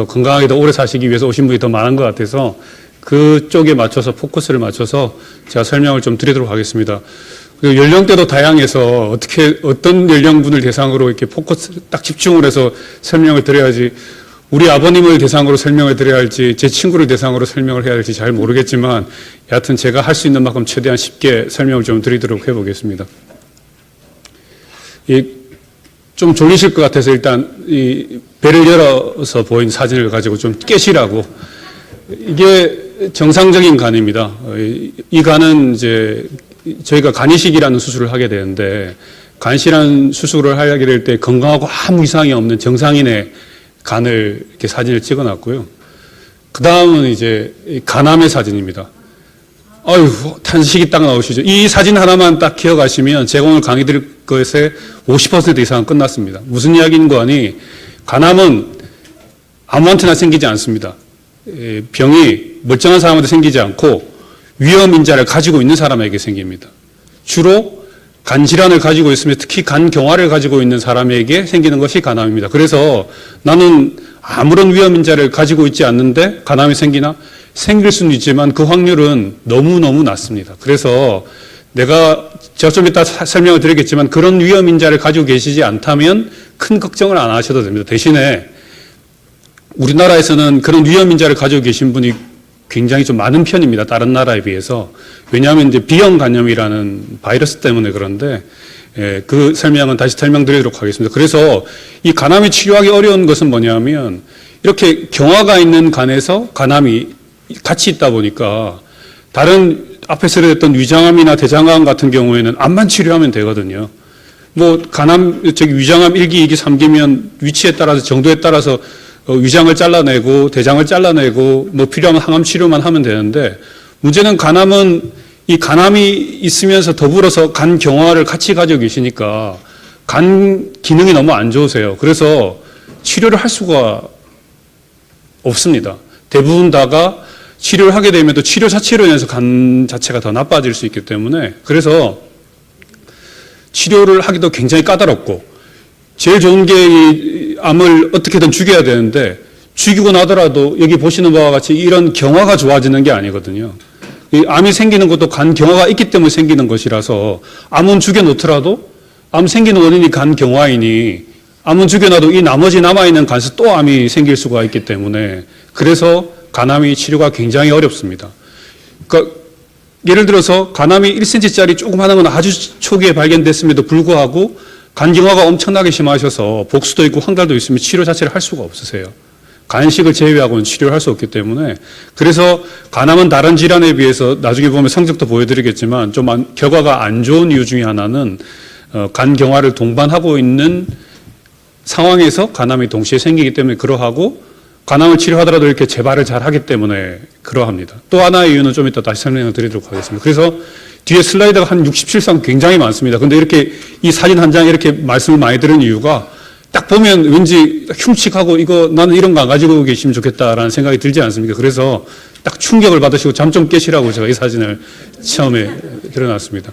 건강하게 더 오래 사시기 위해서 오신 분이 더 많은 것 같아서 그쪽에 맞춰서 포커스를 맞춰서 제가 설명을 좀 드리도록 하겠습니다. 그리고 연령대도 다양해서 어떤 연령분을 대상으로 이렇게 포커스 딱 집중을 해서 설명을 드려야지 우리 아버님을 대상으로 설명을 드려야 할지 제 친구를 대상으로 설명을 해야 할지 잘 모르겠지만 여하튼 제가 할 수 있는 만큼 최대한 쉽게 설명을 좀 드리도록 해보겠습니다. 좀 졸리실 것 같아서 일단 이 배를 열어서 보인 사진을 가지고 좀 깨시라고. 이게 정상적인 간입니다. 이 간은 이제 저희가 간이식이라는 수술을 하게 되는데 간이식이라는 수술을 하게 될 때 건강하고 아무 이상이 없는 정상인의 간을 이렇게 사진을 찍어놨고요. 그 다음은 이제 간암의 사진입니다. 아유, 탄식이 딱 나오시죠. 이 사진 하나만 딱 기억하시면 제가 오늘 강의 드릴 것의 50% 이상은 끝났습니다. 무슨 이야기인 거 아니? 간암은 아무한테나 생기지 않습니다. 병이 멀쩡한 사람한테 생기지 않고 위험인자를 가지고 있는 사람에게 생깁니다. 주로 간 질환을 가지고 있으면 특히 간 경화를 가지고 있는 사람에게 생기는 것이 간암입니다. 그래서 나는 아무런 위험인자를 가지고 있지 않는데 간암이 생기나? 생길 수는 있지만 그 확률은 너무너무 낮습니다. 그래서 제가 좀 이따 설명을 드리겠지만 그런 위험인자를 가지고 계시지 않다면 큰 걱정을 안 하셔도 됩니다. 대신에 우리나라에서는 그런 위험인자를 가지고 계신 분이 굉장히 좀 많은 편입니다. 다른 나라에 비해서. 왜냐하면 이제 B형 간염이라는 바이러스 때문에 그런데 그 설명은 다시 설명드리도록 하겠습니다. 그래서 이 간암이 치료하기 어려운 것은 뭐냐면 이렇게 경화가 있는 간에서 간암이 같이 있다 보니까 다른 앞에서 했던 위장암이나 대장암 같은 경우에는 암만 치료하면 되거든요. 뭐 간암, 위장암 1기, 2기, 3기면 위치에 따라서 정도에 따라서 위장을 잘라내고 대장을 잘라내고 뭐 필요하면 항암 치료만 하면 되는데 문제는 간암은 이 간암이 있으면서 더불어서 간 경화를 같이 가지고 계시니까 간 기능이 너무 안 좋으세요. 그래서 치료를 할 수가 없습니다. 대부분 다가 치료를 하게 되면 또 치료 자체로 인해서 간 자체가 더 나빠질 수 있기 때문에 그래서 치료를 하기도 굉장히 까다롭고 제일 좋은 게 이 암을 어떻게든 죽여야 되는데 죽이고 나더라도 여기 보시는 바와 같이 이런 경화가 좋아지는 게 아니거든요. 이 암이 생기는 것도 간 경화가 있기 때문에 생기는 것이라서 암은 죽여놓더라도 암 생기는 원인이 간 경화이니 암은 죽여놔도 이 나머지 남아있는 간에서 또 암이 생길 수가 있기 때문에 그래서 간암이 치료가 굉장히 어렵습니다. 그러니까 예를 들어서 간암이 1cm짜리 조그마한 건 아주 초기에 발견됐음에도 불구하고 간 경화가 엄청나게 심하셔서 복수도 있고 황달도 있으면 치료 자체를 할 수가 없으세요. 간식을 제외하고는 치료를 할 수 없기 때문에 그래서 간암은 다른 질환에 비해서 나중에 보면 성적도 보여드리겠지만 좀 결과가 안 좋은 이유 중에 하나는 간 경화를 동반하고 있는 상황에서 간암이 동시에 생기기 때문에 그러하고 간암을 치료하더라도 이렇게 재발을 잘 하기 때문에 그러합니다. 또 하나의 이유는 좀 이따 다시 설명을 드리도록 하겠습니다. 그래서 뒤에 슬라이드가 한 67상 굉장히 많습니다. 근데 이렇게 이 사진 한 장에 이렇게 말씀을 많이 드린 이유가 딱 보면 왠지 흉측하고 이거 나는 이런 거 안 가지고 계시면 좋겠다라는 생각이 들지 않습니까? 그래서 딱 충격을 받으시고 잠 좀 깨시라고 제가 이 사진을 처음에 드려놨습니다.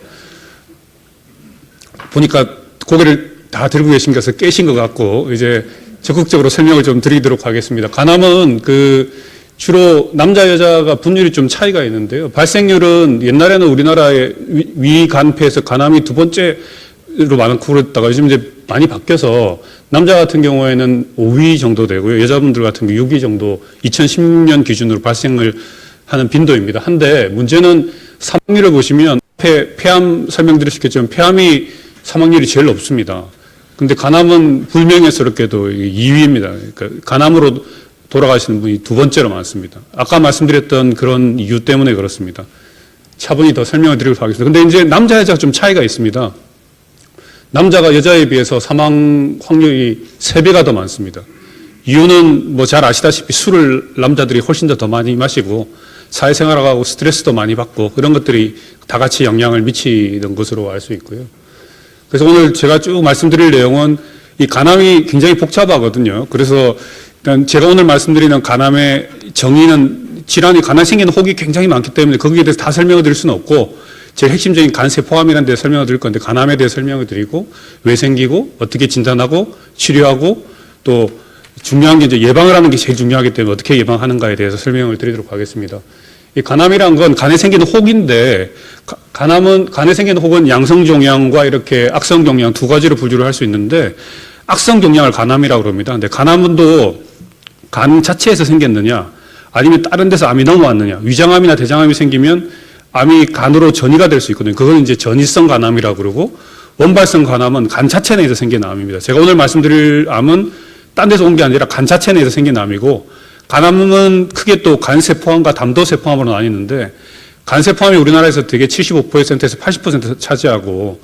보니까 고개를 다 들고 계신 것서 깨신 것 같고 이제 적극적으로 설명을 좀 드리도록 하겠습니다. 간암은 주로 남자 여자가 분율이 좀 차이가 있는데요. 발생률은 옛날에는 우리나라의 위간폐에서 간암이 두 번째로 많고 그랬다가 요즘 이제 많이 바뀌어서 남자 같은 경우에는 5위 정도 되고요. 여자분들 같은 경우 6위 정도 2010년 기준으로 발생을 하는 빈도입니다. 한데 문제는 사망률을 보시면 폐암 설명드렸겠지만 폐암이 사망률이 제일 높습니다. 근데 간암은 불명예스럽게도 2위입니다. 그러니까 간암으로 돌아가시는 분이 두 번째로 많습니다. 아까 말씀드렸던 그런 이유 때문에 그렇습니다. 차분히 더 설명을 드리도록 하겠습니다. 근데 이제 남자, 여자가 좀 차이가 있습니다. 남자가 여자에 비해서 사망 확률이 3배가 더 많습니다. 이유는 뭐 잘 아시다시피 술을 남자들이 훨씬 더 많이 마시고 사회생활하고 스트레스도 많이 받고 그런 것들이 다 같이 영향을 미치는 것으로 알 수 있고요. 그래서 오늘 제가 쭉 말씀드릴 내용은 이 간암이 굉장히 복잡하거든요. 그래서 일단 제가 오늘 말씀드리는 간암의 정의는 질환이 간암이 생기는 혹이 굉장히 많기 때문에 거기에 대해서 다 설명을 드릴 수는 없고 제일 핵심적인 간세포암이라는 데 설명을 드릴 건데 간암에 대해 설명을 드리고 왜 생기고 어떻게 진단하고 치료하고 또 중요한 게 이제 예방을 하는 게 제일 중요하기 때문에 어떻게 예방하는가에 대해서 설명을 드리도록 하겠습니다. 이 간암이란 건 간에 생기는 혹인데, 간암은 간에 생기는 혹은 양성 종양과 이렇게 악성 종양 두 가지로 분류를 할 수 있는데, 악성 종양을 간암이라고 그럽니다. 근데 간암도 간 자체에서 생겼느냐, 아니면 다른 데서 암이 넘어왔느냐, 위장암이나 대장암이 생기면 암이 간으로 전이가 될 수 있거든요. 그건 이제 전이성 간암이라고 그러고, 원발성 간암은 간 자체 내에서 생긴 암입니다. 제가 오늘 말씀드릴 암은 딴 데서 온 게 아니라 간 자체 내에서 생긴 암이고, 간암은 크게 또 간세포암과 담도세포암으로 나뉘는데, 간세포암이 우리나라에서 되게 75%에서 80% 차지하고,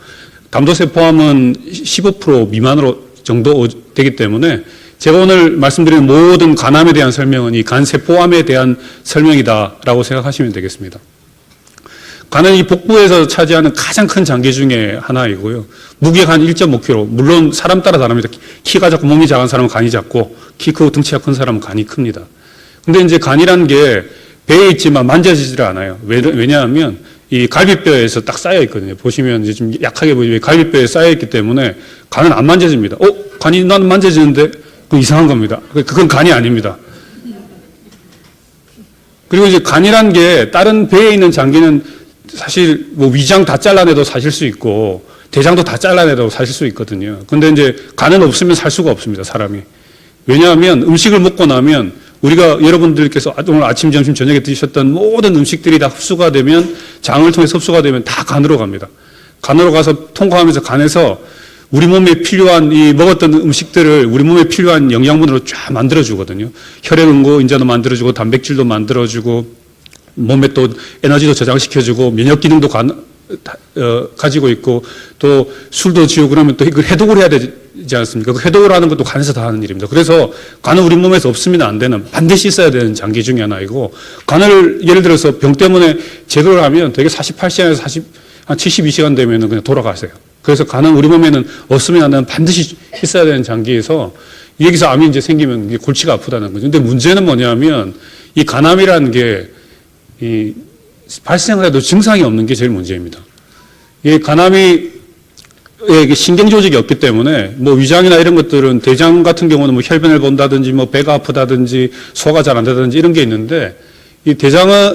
담도세포암은 15% 미만으로 정도 되기 때문에, 제가 오늘 말씀드린 모든 간암에 대한 설명은 이 간세포암에 대한 설명이다라고 생각하시면 되겠습니다. 간은 이 복부에서 차지하는 가장 큰 장기 중에 하나이고요. 무게가 한 1.5kg. 물론 사람 따라 다릅니다. 키가 작고 몸이 작은 사람은 간이 작고, 키 크고 등치가 큰 사람은 간이 큽니다. 근데 이제 간이라는 게 배에 있지만 만져지질 않아요. 왜냐하면 이 갈비뼈에서 딱 쌓여 있거든요. 보시면 이제 좀 약하게 보이지만 갈비뼈에 쌓여 있기 때문에 간은 안 만져집니다. 간이 나는 만져지는데? 그건 이상한 겁니다. 그건 간이 아닙니다. 그리고 이제 간이란 게 다른 배에 있는 장기는 사실 뭐 위장 다 잘라내도 사실 수 있고 대장도 다 잘라내도 사실 수 있거든요. 근데 이제 간은 없으면 살 수가 없습니다, 사람이. 왜냐하면 음식을 먹고 나면 우리가 여러분들께서 오늘 아침, 점심, 저녁에 드셨던 모든 음식들이 다 흡수가 되면 장을 통해서 흡수가 되면 다 간으로 갑니다. 간으로 가서 통과하면서 간에서 우리 몸에 필요한 이 먹었던 음식들을 우리 몸에 필요한 영양분으로 쫙 만들어주거든요. 혈액 응고 인자도 만들어주고 단백질도 만들어주고 몸에 또 에너지도 저장시켜주고 면역 기능도 가지고 있고 또 술도 지우고 그러면 또 이걸 해독을 해야 되지 않습니까? 그 해독을 하는 것도 간에서 다 하는 일입니다. 그래서 간은 우리 몸에서 없으면 안 되는 반드시 있어야 되는 장기 중에 하나이고 간을 예를 들어서 병 때문에 제거를 하면 되게 48시간에서 한 72시간 되면 그냥 돌아가세요. 그래서 간은 우리 몸에는 없으면 안 되는 반드시 있어야 되는 장기에서 여기서 암이 이제 생기면 골치가 아프다는 거죠. 근데 문제는 뭐냐면 이 간암이라는 게 이 발생을 해도 증상이 없는 게 제일 문제입니다. 이 간암이 신경 조직이 없기 때문에 뭐 위장이나 이런 것들은 대장 같은 경우는 뭐 혈변을 본다든지 뭐 배가 아프다든지 소화가 잘 안 되든지 이런 게 있는데 이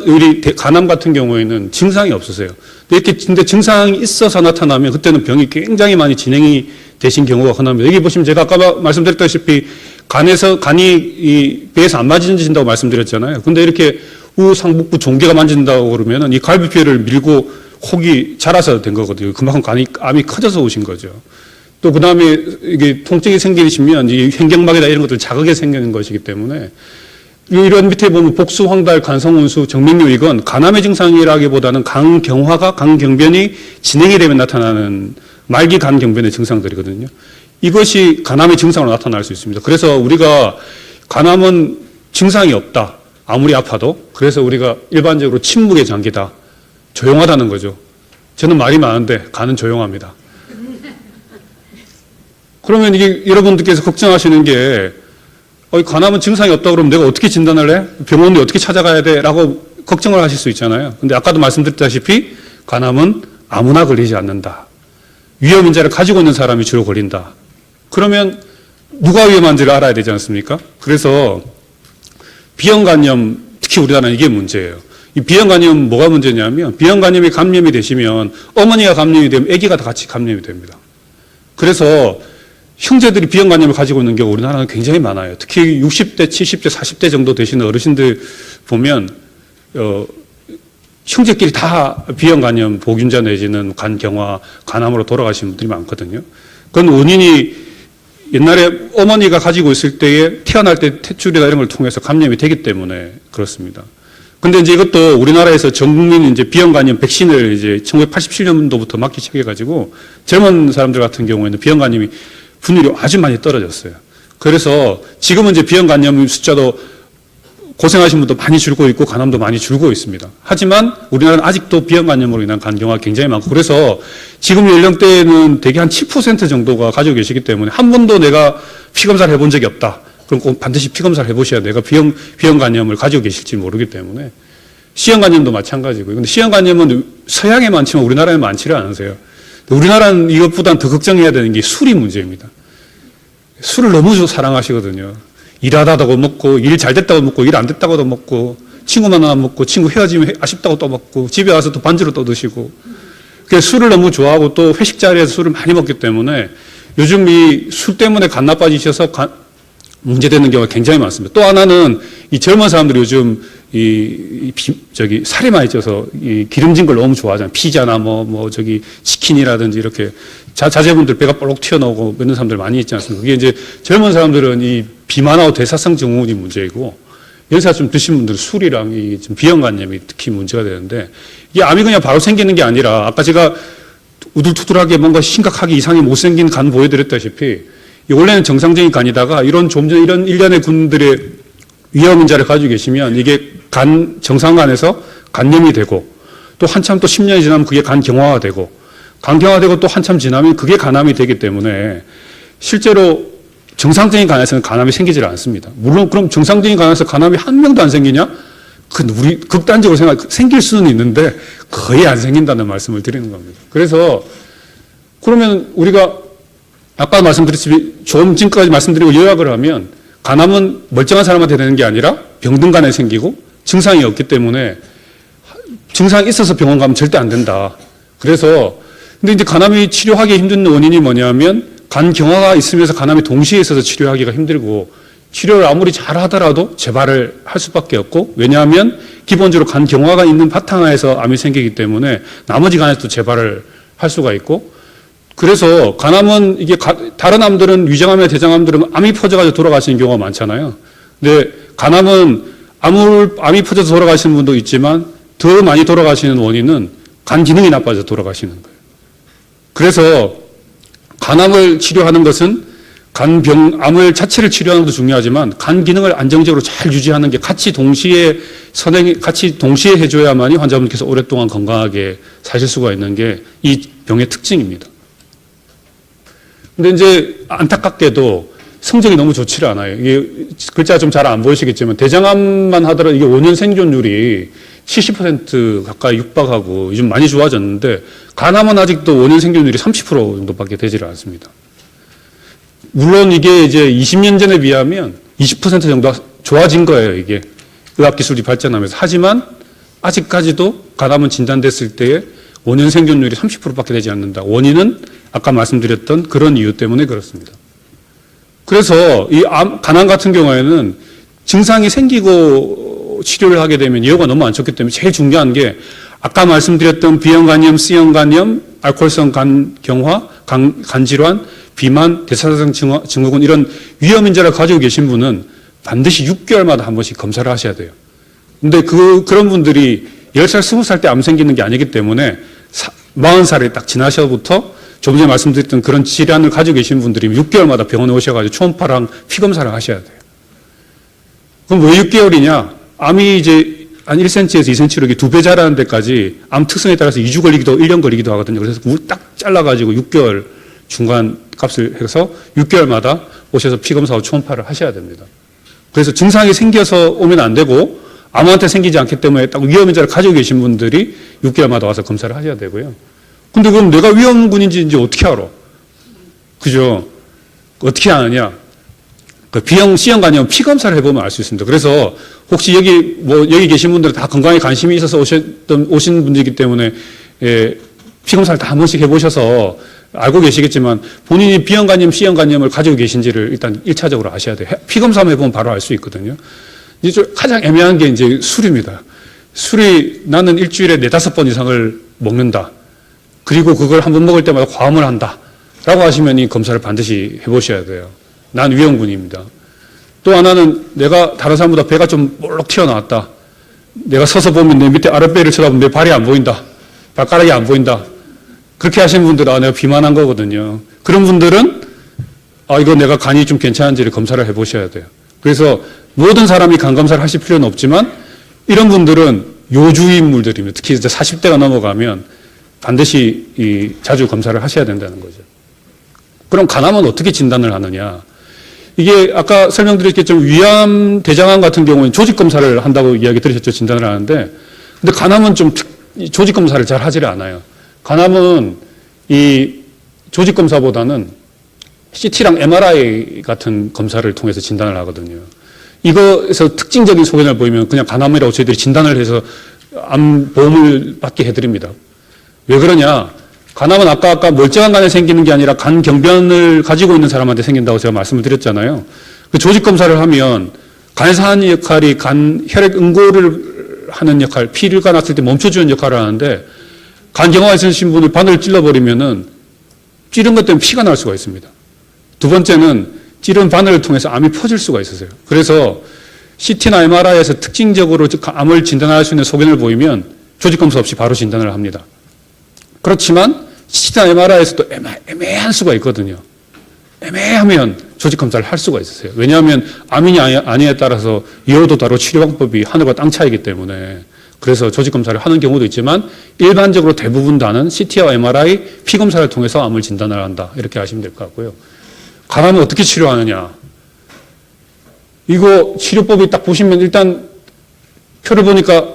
우리 간암 같은 경우에는 증상이 없으세요. 근데 증상이 있어서 나타나면 그때는 병이 굉장히 많이 진행이 되신 경우가 흔합니다. 여기 보시면 제가 아까 말씀드렸다시피 간이 이 배에서 안 만진다고 말씀드렸잖아요. 근데 이렇게 우상복부 종괴가 만진다고 그러면은 이 갈비뼈를 밀고 혹이 자라서 된 거거든요. 그만큼 암이 커져서 오신 거죠. 또 그 다음에 이게 통증이 생기시면 이 횡격막이나 이런 것들 자극이 생기는 것이기 때문에 이런 밑에 보면 복수, 황달, 간성운수, 정맥류 이건 간암의 증상이라기보다는 간경화가 간경변이 진행이 되면 나타나는 말기 간경변의 증상들이거든요. 이것이 간암의 증상으로 나타날 수 있습니다. 그래서 우리가 간암은 증상이 없다. 아무리 아파도. 그래서 우리가 일반적으로 침묵의 장기다. 조용하다는 거죠. 저는 말이 많은데 간은 조용합니다. 그러면 이게 여러분들께서 걱정하시는 게 간암은 증상이 없다 그러면 내가 어떻게 진단을 해? 병원에 어떻게 찾아가야 돼? 라고 걱정을 하실 수 있잖아요. 근데 아까도 말씀드렸다시피 간암은 아무나 걸리지 않는다. 위험 인자를 가지고 있는 사람이 주로 걸린다. 그러면 누가 위험한지를 알아야 되지 않습니까? 그래서 비형간염, 특히 우리나라는 이게 문제예요. 이 비형간염 뭐가 문제냐면 비형간염이 감염이 되시면 어머니가 감염이 되면 아기가 다 같이 감염이 됩니다. 그래서 형제들이 비형간염을 가지고 있는 경우 우리나라는 굉장히 많아요. 특히 60대, 70대, 40대 정도 되시는 어르신들 보면 형제끼리 다 비형간염, 보균자 내지는 간경화, 간암으로 돌아가시는 분들이 많거든요. 그건 원인이 옛날에 어머니가 가지고 있을 때에 태어날 때 탯줄이나 이런 걸 통해서 감염이 되기 때문에 그렇습니다. 근데 이제 이것도 우리나라에서 전 국민 이제 비형간염 백신을 이제 1987년도부터 맞기 시작해가지고 젊은 사람들 같은 경우에는 비형간염이 분율이 아주 많이 떨어졌어요. 그래서 지금은 이제 비형간염 숫자도 고생하신 분도 많이 줄고 있고 간암도 많이 줄고 있습니다. 하지만 우리나라는 아직도 비형간염으로 인한 간경화가 굉장히 많고 그래서 지금 연령대에는 대개 한 7% 정도가 가지고 계시기 때문에 한 번도 내가 피검사를 해본 적이 없다. 그럼 꼭 반드시 피검사를 해보셔야 내가 비형간염을 가지고 계실지 모르기 때문에 C형간염도 마찬가지고요. 근데 C형간염은 서양에 많지만 우리나라에 많지를 않으세요. 우리나라는 이것보다는 더 걱정해야 되는 게 술이 문제입니다. 술을 너무 사랑하시거든요. 일하다고 먹고, 일 잘 됐다고 먹고, 일 안 됐다고도 먹고, 친구 만나면 먹고, 친구 헤어지면 아쉽다고 또 먹고, 집에 와서 또 반주로 또 드시고. 그래서 술을 너무 좋아하고 또 회식 자리에서 술을 많이 먹기 때문에 요즘 이 술 때문에 간 나빠지셔서 문제되는 경우가 굉장히 많습니다. 또 하나는 이 젊은 사람들이 요즘 살이 많이 쪄서 이 기름진 걸 너무 좋아하잖아요. 피자나 치킨이라든지 이렇게 자제분들 배가 볼록 튀어나오고 그런 사람들 많이 있지 않습니까? 그게 이제 젊은 사람들은 이 비만하고 대사성 증후군이 문제이고 연세 좀 드신 분들은 술이랑 이 비형간염이 특히 문제가 되는데 이게 암이 그냥 바로 생기는 게 아니라 아까 제가 우둘투둘하게 뭔가 심각하게 이상이 못생긴 간 보여드렸다시피 원래는 정상적인 간이다가 이런 좀 전에 이런 일련의 군들의 위험 인자를 가지고 계시면 이게 정상간에서 간염이 되고 또 한참 또 10년이 지나면 그게 간 경화가 되고 간 경화되고 또 한참 지나면 그게 간암이 되기 때문에 실제로 정상적인 간에서는 간암이 생기질 않습니다. 물론 그럼 정상적인 간에서 간암이 한 명도 안 생기냐? 우리 극단적으로 생길 수는 있는데 거의 안 생긴다는 말씀을 드리는 겁니다. 그래서 그러면 우리가 아까 말씀드렸듯이 좀 지금까지 말씀드리고 요약을 하면 간암은 멀쩡한 사람한테 되는 게 아니라 병든 간에 생기고 증상이 없기 때문에 증상이 있어서 병원 가면 절대 안 된다. 그래서 근데 이제 간암이 치료하기 힘든 원인이 뭐냐면 간 경화가 있으면서 간암이 동시에 있어서 치료하기가 힘들고 치료를 아무리 잘 하더라도 재발을 할 수밖에 없고 왜냐하면 기본적으로 간 경화가 있는 바탕하에서 암이 생기기 때문에 나머지 간에서도 재발을 할 수가 있고 그래서 간암은 이게 다른 암들은 위장암이나 대장암들은 암이 퍼져가지고 돌아가시는 경우가 많잖아요. 근데 간암은 암이 퍼져서 돌아가시는 분도 있지만 더 많이 돌아가시는 원인은 간 기능이 나빠져서 돌아가시는 거예요. 그래서 간암을 치료하는 것은 암을 자체를 치료하는 것도 중요하지만 간 기능을 안정적으로 잘 유지하는 게 같이 동시에 해줘야만이 환자분께서 오랫동안 건강하게 사실 수가 있는 게 이 병의 특징입니다. 근데 이제 안타깝게도 성적이 너무 좋지를 않아요. 이게 글자가 좀 잘 안 보이시겠지만 대장암만 하더라도 이게 5년 생존율이 70% 가까이 육박하고 요즘 많이 좋아졌는데 간암은 아직도 5년 생존율이 30% 정도밖에 되지를 않습니다. 물론 이게 이제 20년 전에 비하면 20% 정도 좋아진 거예요, 이게. 의학기술이 발전하면서. 하지만 아직까지도 간암은 진단됐을 때에 5년 생존율이 30%밖에 되지 않는다. 원인은 아까 말씀드렸던 그런 이유 때문에 그렇습니다. 그래서 이 간암 같은 경우에는 증상이 생기고 치료를 하게 되면 예후가 너무 안 좋기 때문에 제일 중요한 게 아까 말씀드렸던 B형간염, C형간염, 알코올성 간경화, 간질환, 비만, 대사성 증후군 이런 위험 인자를 가지고 계신 분은 반드시 6개월마다 한 번씩 검사를 하셔야 돼요. 근데 그런 분들이 10살, 20살 때 암 생기는 게 아니기 때문에 40살이 딱 지나셔부터 좀 전에 말씀드렸던 그런 질환을 가지고 계신 분들이 6개월마다 병원에 오셔가지고 초음파랑 피 검사를 하셔야 돼요. 그럼 왜 6개월이냐? 암이 이제 한 1cm에서 2cm로 이렇게 2배 자라는 데까지 암 특성에 따라서 2주 걸리기도 1년 걸리기도 하거든요. 그래서 딱 잘라가지고 6개월 중간 값을 해서 6개월마다 오셔서 피 검사하고 초음파를 하셔야 됩니다. 그래서 증상이 생겨서 오면 안 되고 아무한테 생기지 않기 때문에 딱 위험인자를 가지고 계신 분들이 6개월마다 와서 검사를 하셔야 되고요. 근데 그럼 내가 위험군인지 이제 어떻게 알아? 그죠? 어떻게 아느냐? 그 B형, C형 간염 피 검사를 해보면 알 수 있습니다. 그래서 혹시 여기 계신 분들은 다 건강에 관심이 있어서 오신 분들이기 때문에 피 검사를 다 한 번씩 해보셔서 알고 계시겠지만 본인이 B형 간염, C형 간염을 가지고 계신지를 일단 1차적으로 아셔야 돼요. 피 검사만 해보면 바로 알 수 있거든요. 이제 가장 애매한 게 이제 술입니다. 술이 나는 일주일에 4-5번 이상을 먹는다. 그리고 그걸 한 번 먹을 때마다 과음을 한다. 라고 하시면 이 검사를 반드시 해보셔야 돼요. 난 위험군입니다. 또 하나는 내가 다른 사람보다 배가 좀 볼록 튀어나왔다. 내가 서서 보면 내 밑에 아랫배를 쳐다보면 내 발이 안 보인다. 발가락이 안 보인다. 그렇게 하시는 분들은 내가 비만한 거거든요. 그런 분들은 이거 내가 간이 좀 괜찮은지를 검사를 해보셔야 돼요. 그래서 모든 사람이 간 검사를 하실 필요는 없지만 이런 분들은 요주인물들입니다. 특히 이제 40대가 넘어가면 반드시 자주 검사를 하셔야 된다는 거죠. 그럼 간암은 어떻게 진단을 하느냐? 이게 아까 설명드렸겠지만 위암, 대장암 같은 경우는 조직 검사를 한다고 이야기 들으셨죠? 진단을 하는데, 근데 간암은 좀 조직 검사를 잘 하지를 않아요. 간암은 이 조직 검사보다는 CT랑 MRI 같은 검사를 통해서 진단을 하거든요. 이거에서 특징적인 소견을 보이면 그냥 간암이라고 저희들이 진단을 해서 암 보험을 받게 해드립니다. 왜 그러냐? 간암은 아까 멀쩡한 간에 생기는 게 아니라 간 경변을 가지고 있는 사람한테 생긴다고 제가 말씀을 드렸잖아요. 그 조직 검사를 하면 간에서 하는 역할이 간 혈액 응고를 하는 역할, 피가 났을 때 멈춰주는 역할을 하는데 간경화가 있으신 분이 바늘을 찔러버리면은 찌른 것 때문에 피가 날 수가 있습니다. 두 번째는 찌른 바늘을 통해서 암이 퍼질 수가 있어요. 그래서 CT나 MRI에서 특징적으로 암을 진단할 수 있는 소견을 보이면 조직검사 없이 바로 진단을 합니다. 그렇지만 CT나 MRI에서도 애매한 수가 있거든요. 애매하면 조직검사를 할 수가 있어요. 왜냐하면 암이냐 아니냐에 따라서 이유도 다르고 치료 방법이 하늘과 땅 차이기 때문에 그래서 조직검사를 하는 경우도 있지만 일반적으로 대부분 다는 CT와 MRI, 피검사를 통해서 암을 진단을 한다. 이렇게 하시면 될 것 같고요. 간암을 어떻게 치료하느냐. 이거 치료법이 딱 보시면 일단 표를 보니까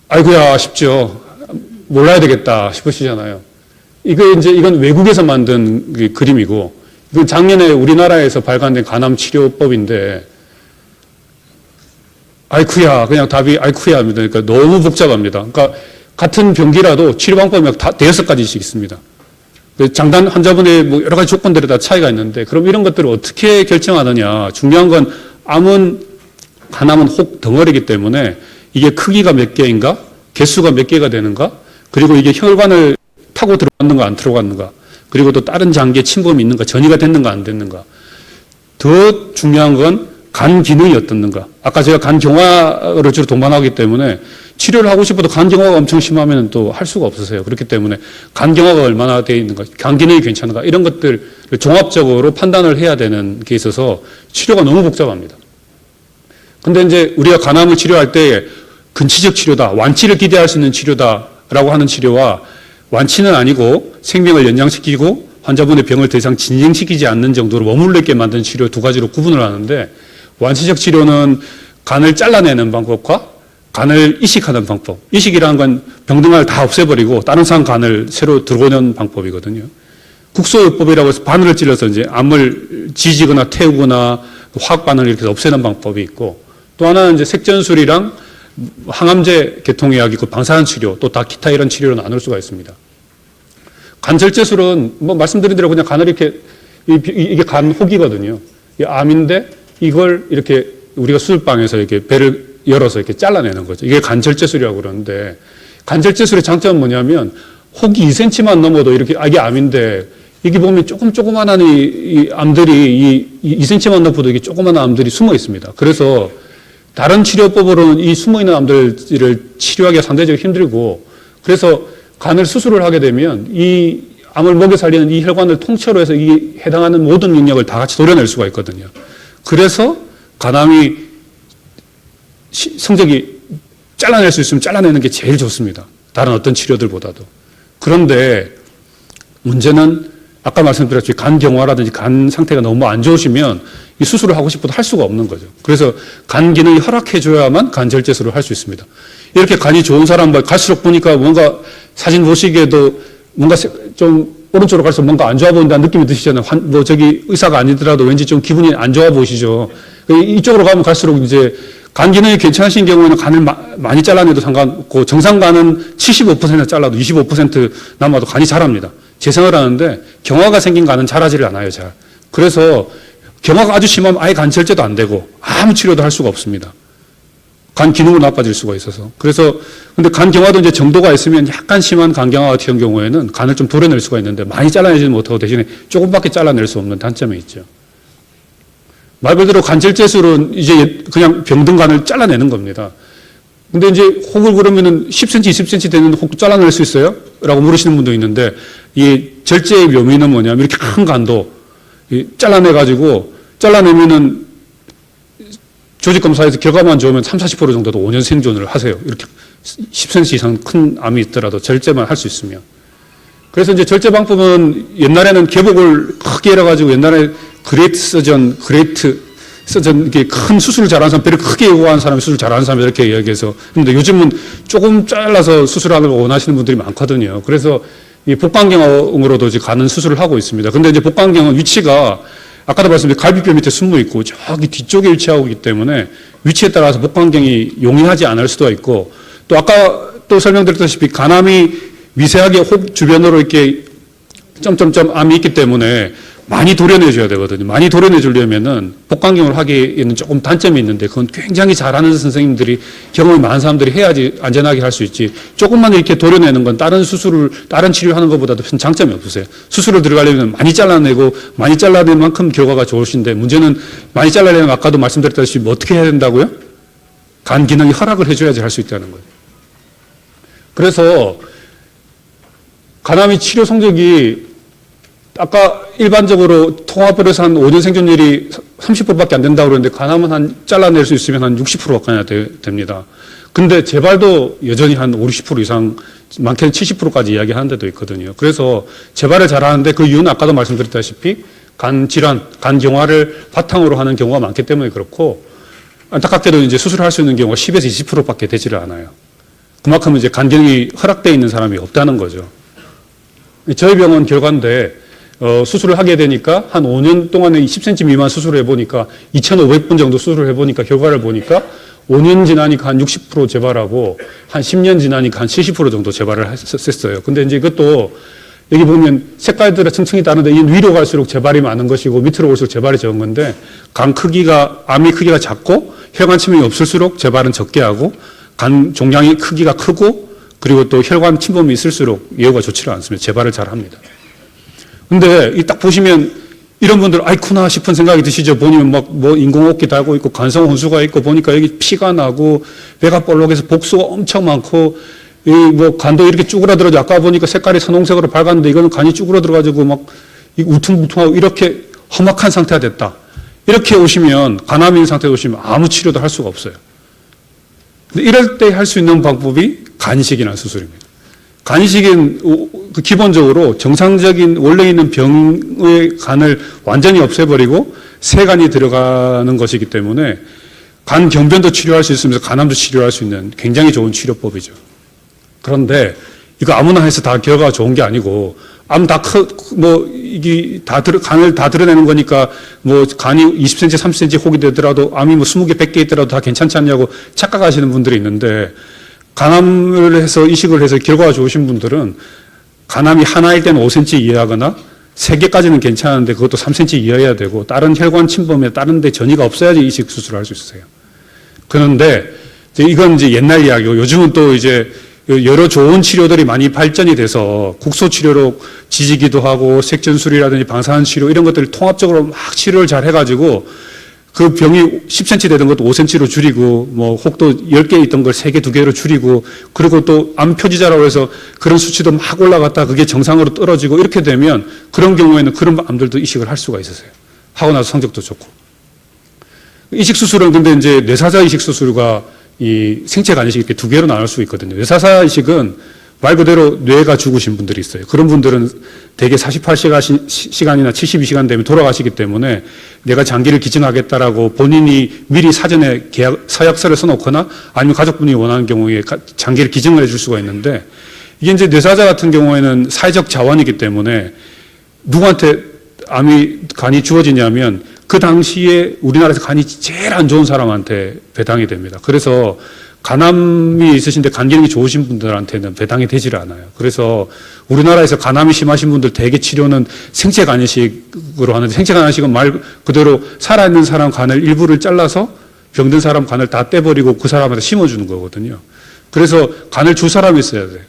아이고야 싶죠. 몰라야 되겠다 싶으시잖아요. 이건 외국에서 만든 그림이고, 이건 작년에 우리나라에서 발간된 간암 치료법인데, 아이쿠야, 그냥 답이 아이쿠야입니다. 그러니까 너무 복잡합니다. 그러니까 같은 병기라도 치료 방법이 다 5가지씩 있습니다. 장단 환자분의 뭐 여러 가지 조건들에 다 차이가 있는데, 그럼 이런 것들을 어떻게 결정하느냐. 중요한 건 간암은 혹 덩어리이기 때문에 이게 크기가 몇 개인가, 개수가 몇 개가 되는가, 그리고 이게 혈관을 타고 들어갔는가 안 들어갔는가, 그리고 또 다른 장기에 침범이 있는가, 전이가 됐는가 안 됐는가. 더 중요한 건 간 기능이 어떻는가. 아까 제가 간 경화를 주로 동반하기 때문에 치료를 하고 싶어도 간 경화가 엄청 심하면 또 할 수가 없으세요. 그렇기 때문에 간 경화가 얼마나 되어 있는가, 간 기능이 괜찮은가, 이런 것들을 종합적으로 판단을 해야 되는 게 있어서 치료가 너무 복잡합니다. 근데 이제 우리가 간암을 치료할 때 근치적 치료다, 완치를 기대할 수 있는 치료다라고 하는 치료와 완치는 아니고 생명을 연장시키고 환자분의 병을 더 이상 진행시키지 않는 정도로 머물러 있게 만드는 치료 두 가지로 구분을 하는데, 완치적 치료는 간을 잘라내는 방법과 간을 이식하는 방법. 이식이라는 건 병든간을 다 없애버리고 다른 사람 간을 새로 들어오는 방법이거든요. 국소요법이라고 해서 바늘을 찔러서 이제 암을 지지거나 태우거나 화학 반응을 이렇게 없애는 방법이 있고, 또 하나는 이제 색전술이랑 항암제 계통의학이 있고 방사선 치료, 또 다 기타 이런 치료로 나눌 수가 있습니다. 간절제술은 뭐 말씀드린 대로 그냥 간을 이렇게, 이게 간 혹이거든요. 이 암인데 이걸 이렇게 우리가 수술방에서 이렇게 배를 열어서 이렇게 잘라내는 거죠. 이게 간절제술이라고 그러는데, 간절제술의 장점은 뭐냐면 혹이 2cm만 넘어도 이렇게 이게 암인데, 이게 보면 조그만한 이 암들이 2cm만 넘어도 이게 조그만한 암들이 숨어 있습니다. 그래서 다른 치료법으로는 이 숨어 있는 암들을 치료하기가 상대적으로 힘들고, 그래서 간을 수술을 하게 되면 이 암을 먹여 살리는 이 혈관을 통째로 해서 이 해당하는 모든 영역을 다 같이 도려낼 수가 있거든요. 그래서 간암이 성적이 잘라낼 수 있으면 잘라내는 게 제일 좋습니다. 다른 어떤 치료들보다도. 그런데 문제는 아까 말씀드렸듯이 간 경화라든지 간 상태가 너무 안 좋으시면 이 수술을 하고 싶어도 할 수가 없는 거죠. 그래서 간 기능이 허락해줘야만 간절제술을 할 수 있습니다. 이렇게 간이 좋은 사람 갈수록 보니까 뭔가 사진 보시기에도 뭔가 좀 오른쪽으로 갈수록 뭔가 안 좋아 보인다는 느낌이 드시잖아요. 뭐 저기 의사가 아니더라도 왠지 좀 기분이 안 좋아 보이시죠. 이쪽으로 가면 갈수록 이제 간 기능이 괜찮으신 경우에는 간을 많이 잘라내도 상관없고, 정상 간은 75% 잘라도 25% 남아도 간이 자랍니다. 재생을 하는데 경화가 생긴 간은 자라지를 않아요, 잘. 그래서 경화가 아주 심하면 아예 간 절제도 안 되고 아무 치료도 할 수가 없습니다. 간 기능도 나빠질 수가 있어서. 그래서 근데 간 경화도 이제 정도가 있으면 약간 심한 간 경화 같은 경우에는 간을 좀 도려낼 수가 있는데 많이 잘라내지는 못하고 대신에 조금밖에 잘라낼 수 없는 단점이 있죠. 말 그대로 간절제술은 이제 그냥 병든 간을 잘라내는 겁니다. 근데 이제 혹을 그러면은 10cm, 20cm 되는 혹 잘라낼 수 있어요? 라고 물으시는 분도 있는데, 이 절제의 묘미는 뭐냐면 이렇게 큰 간도 잘라내면은 조직검사에서 결과만 좋으면 30, 40% 정도도 5년 생존을 하세요. 이렇게 10cm 이상 큰 암이 있더라도 절제만 할 수 있으면. 그래서 이제 절제 방법은 옛날에는 개복을 크게 해가지고 옛날에 그레이트 서전, 이렇게 큰 수술을 잘하는 사람, 배를 크게 요구하는 사람이 수술 잘하는 사람이 이렇게 이야기해서. 근데 요즘은 조금 잘라서 수술하는 걸 원하시는 분들이 많거든요. 그래서 이 복강경으로도 이제 가는 수술을 하고 있습니다. 근데 이제 복강경은 위치가 아까도 말씀드린 갈비뼈 밑에 숨어 있고 저기 뒤쪽에 위치하고 있기 때문에 위치에 따라서 복강경이 용이하지 않을 수도 있고 또 아까 또 설명드렸다시피 간암이 미세하게 혹 주변으로 이렇게 점점점 암이 있기 때문에 많이 도려내줘야 되거든요. 많이 도려내주려면은 복강경을 하기에는 조금 단점이 있는데 그건 굉장히 잘하는 선생님들이 경험이 많은 사람들이 해야지 안전하게 할 수 있지. 조금만 이렇게 도려내는 건 다른 치료하는 것보다도 큰 장점이 없으세요. 수술을 들어가려면 많이 잘라내고 많이 잘라낸 만큼 결과가 좋으신데 문제는 많이 잘라내면 아까도 말씀드렸다시피 뭐 어떻게 해야 된다고요? 간 기능이 허락을 해줘야지 할 수 있다는 거예요. 그래서 간암이 치료 성적이 아까 일반적으로 통합으로서 한 5년 생존율이 30%밖에 안 된다고 그러는데 간암은 잘라낼 수 있으면 한 60% 가까이 됩니다. 근데 재발도 여전히 한 50, 60% 이상, 많게는 70%까지 이야기하는 데도 있거든요. 그래서 재발을 잘하는데 그 이유는 아까도 말씀드렸다시피 간 질환, 간 경화를 바탕으로 하는 경우가 많기 때문에 그렇고 안타깝게도 이제 수술할 수 있는 경우가 10에서 20%밖에 되지를 않아요. 그만큼 이제 간 기능이 허락되어 있는 사람이 없다는 거죠. 저희 병원 결과인데 수술을 하게 되니까 한 5년 동안에 10cm 미만 수술을 해보니까 2,500분 정도 수술을 해보니까 결과를 보니까 5년 지나니까 한 60% 재발하고 한 10년 지나니까 한 70% 정도 재발을 했었어요. 근데 이제 이것도 여기 보면 색깔들의 층층이 다른데 이 위로 갈수록 재발이 많은 것이고 밑으로 올수록 재발이 적은 건데 간 크기가, 암이 크기가 작고 혈관 침입이 없을수록 재발은 적게 하고 간 종양이 크기가 크고 그리고 또 혈관 침범이 있을수록 예후가 좋지를 않습니다. 재발을 잘 합니다. 근데 이 딱 보시면 이런 분들 아이쿠나 싶은 생각이 드시죠. 보니면 막 뭐 인공호흡기 달고 있고 간성 혼수가 있고 보니까 여기 피가 나고 배가 볼록해서 복수가 엄청 많고 이 뭐 간도 이렇게 쭈그라들어져. 아까 보니까 색깔이 선홍색으로 밝았는데 이거는 간이 쭈그라들어가지고 막 우퉁부퉁하고 이렇게 험악한 상태가 됐다. 이렇게 오시면 간암인 상태에 오시면 아무 치료도 할 수가 없어요. 근데 이럴 때 할 수 있는 방법이 간이식이나 수술입니다. 간이식은 기본적으로 정상적인 원래 있는 병의 간을 완전히 없애버리고 새 간이 들어가는 것이기 때문에 간 경변도 치료할 수 있으면서 간암도 치료할 수 있는 굉장히 좋은 치료법이죠. 그런데 이거 아무나 해서 다 결과가 좋은 게 아니고 이게 간을 다 드러내는 거니까 뭐 간이 20cm, 30cm 혹이 되더라도 암이 뭐 20개, 100개 있더라도 다 괜찮지 않냐고 착각하시는 분들이 있는데 간암을 해서 이식을 해서 결과가 좋으신 분들은 간암이 하나일 때는 5cm 이하거나 3개까지는 괜찮은데 그것도 3cm 이하여야 되고 다른 혈관 침범에 다른 데 전이가 없어야지 이식 수술을 할 수 있어요. 그런데 이건 이제 옛날 이야기고 요즘은 또 이제 여러 좋은 치료들이 많이 발전이 돼서 국소 치료로 지지기도 하고 색전술이라든지 방사선 치료 이런 것들을 통합적으로 막 치료를 잘 해가지고 그 병이 10cm 되던 것도 5cm로 줄이고 뭐 혹도 10개 있던 걸 3개, 2개로 줄이고 그리고 또 암 표지자라고 해서 그런 수치도 막 올라갔다 그게 정상으로 떨어지고 이렇게 되면 그런 경우에는 그런 암들도 이식을 할 수가 있었어요. 하고 나서 성적도 좋고. 이식 수술은 근데 이제 뇌사자 이식 수술과 이 생체 간이식 이렇게 2개로 나눌 수 있거든요. 뇌사자 이식은 말 그대로 뇌가 죽으신 분들이 있어요. 그런 분들은 대개 48시간이나 72시간 되면 돌아가시기 때문에 내가 장기를 기증하겠다라고 본인이 미리 사전에 서약서를 써놓거나 아니면 가족분이 원하는 경우에 장기를 기증을 해줄 수가 있는데 이게 이제 뇌사자 같은 경우에는 사회적 자원이기 때문에 누구한테 간이 주어지냐면 그 당시에 우리나라에서 간이 제일 안 좋은 사람한테 배당이 됩니다. 그래서 간암이 있으신데 간 기능이 좋으신 분들한테는 배당이 되지를 않아요. 그래서 우리나라에서 간암이 심하신 분들 대개 치료는 생체 간이식으로 하는데 생체 간이식은 말 그대로 살아있는 사람 간을 일부를 잘라서 병든 사람 간을 다 떼버리고 그 사람한테 심어주는 거거든요. 그래서 간을 줄 사람이 있어야 돼요.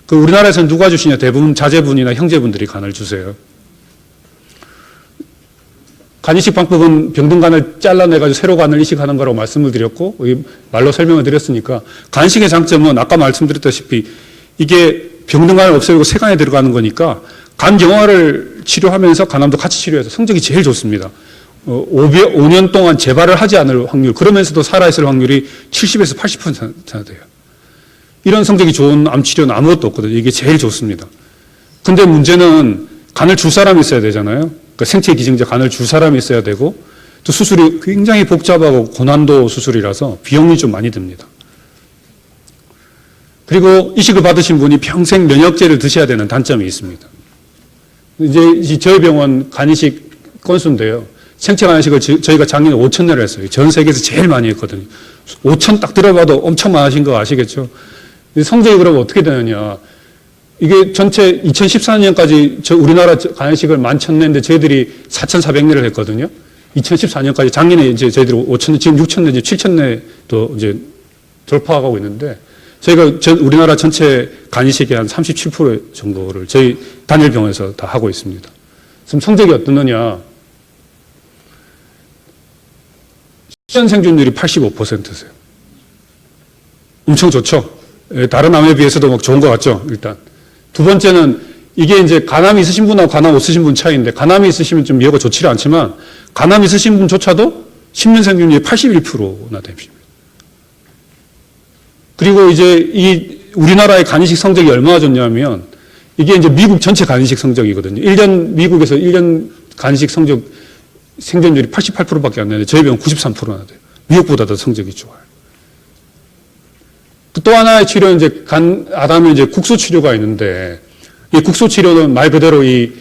그 우리나라에서는 누가 주시냐? 대부분 자제분이나 형제분들이 간을 주세요. 간이식 방법은 병든 간을 잘라내가지고 새로 간을 이식하는 거라고 말씀을 드렸고 말로 설명을 드렸으니까 간이식의 장점은 아까 말씀드렸다시피 이게 병든 간을 없애고 새 간에 들어가는 거니까 간 경화를 치료하면서 간암도 같이 치료해서 성적이 제일 좋습니다. 5년 동안 재발을 하지 않을 확률 그러면서도 살아있을 확률이 70에서 80% 돼요. 이런 성적이 좋은 암 치료는 아무것도 없거든요. 이게 제일 좋습니다. 근데 문제는 간을 줄 사람이 있어야 되잖아요. 그러니까 생체 기증자 간을 줄 사람이 있어야 되고 또 수술이 굉장히 복잡하고 고난도 수술이라서 비용이 좀 많이 듭니다. 그리고 이식을 받으신 분이 평생 면역제를 드셔야 되는 단점이 있습니다. 이제 저희 병원 간이식 건수인데요. 생체 간이식을 저희가 작년에 5,000회를 했어요. 전 세계에서 제일 많이 했거든요. 5,000 딱 들어봐도 엄청 많으신 거 아시겠죠? 성적이 그러면 어떻게 되느냐. 이게 전체 2014년까지 우리나라 간이식을 11,000회인데 저희들이 4,400회를 했거든요. 2014년까지 작년에 이제 저희들이 5,000회, 지금 6,000회, 7,000회도 이제 돌파하고 있는데 저희가 우리나라 전체 간이식의 한 37% 정도를 저희 단일 병원에서 다 하고 있습니다. 지금 성적이 어떻느냐. 실전 생존율이 85%세요. 엄청 좋죠. 다른 암에 비해서도 막 좋은 것 같죠, 일단. 두 번째는 이게 이제 간암이 있으신 분하고 간암 없으신 분 차이인데, 간암이 있으시면 좀 예가 좋지는 않지만, 간암 있으신 분조차도 10년 생존율이 81%나 됩니다. 그리고 이제 우리나라의 간이식 성적이 얼마나 좋냐면, 이게 이제 미국 전체 간이식 성적이거든요. 미국에서 1년 간이식 성적 생존율이 88%밖에 안 되는데 저희 병원 93%나 돼요. 미국보다 더 성적이 좋아요. 또 하나의 치료는 이제 아담에 이제 국소 치료가 있는데, 이 국소 치료는 말 그대로 이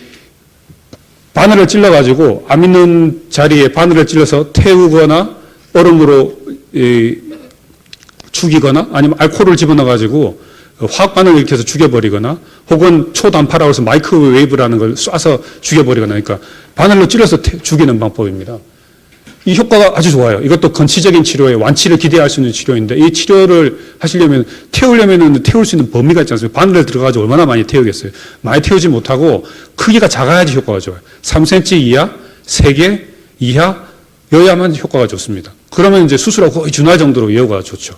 바늘을 찔러가지고 암 있는 자리에 바늘을 찔러서 태우거나 얼음으로 죽이거나 아니면 알코올을 집어넣어가지고 화학 반응을 일으켜서 죽여버리거나 혹은 초단파라고 해서 마이크로웨이브라는 걸 쏴서 죽여버리거나 그러니까 바늘로 찔러서 죽이는 방법입니다. 이 효과가 아주 좋아요. 이것도 건치적인 치료에 완치를 기대할 수 있는 치료인데 이 치료를 하시려면 태울 수 있는 범위가 있지 않습니까? 바늘을 들어가지고 얼마나 많이 태우겠어요. 많이 태우지 못하고 크기가 작아야지 효과가 좋아요. 3cm 이하, 3개 이하 여야만 효과가 좋습니다. 그러면 이제 수술하고 거의 준할 정도로 예후가 좋죠.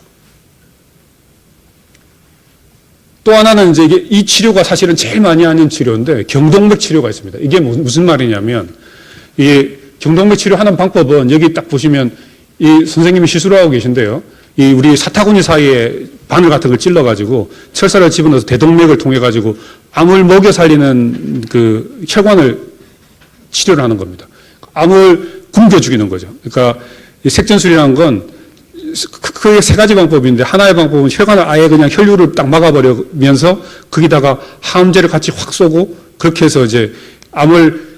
또 하나는 이제 이 치료가 사실은 제일 많이 하는 치료인데 경동맥 치료가 있습니다. 이게 무슨 말이냐면 이 경동맥 치료하는 방법은 여기 딱 보시면 이 선생님이 시술을 하고 계신데요. 이 우리 사타구니 사이에 바늘 같은 걸 찔러가지고 철사를 집어넣어서 대동맥을 통해가지고 암을 먹여 살리는 그 혈관을 치료를 하는 겁니다. 암을 굶겨 죽이는 거죠. 그러니까 이 색전술이라는 건 크게 세 가지 방법인데 하나의 방법은 혈관을 아예 그냥 혈류를 딱 막아버리면서 거기다가 항암제를 같이 확 쏘고 그렇게 해서 이제 암을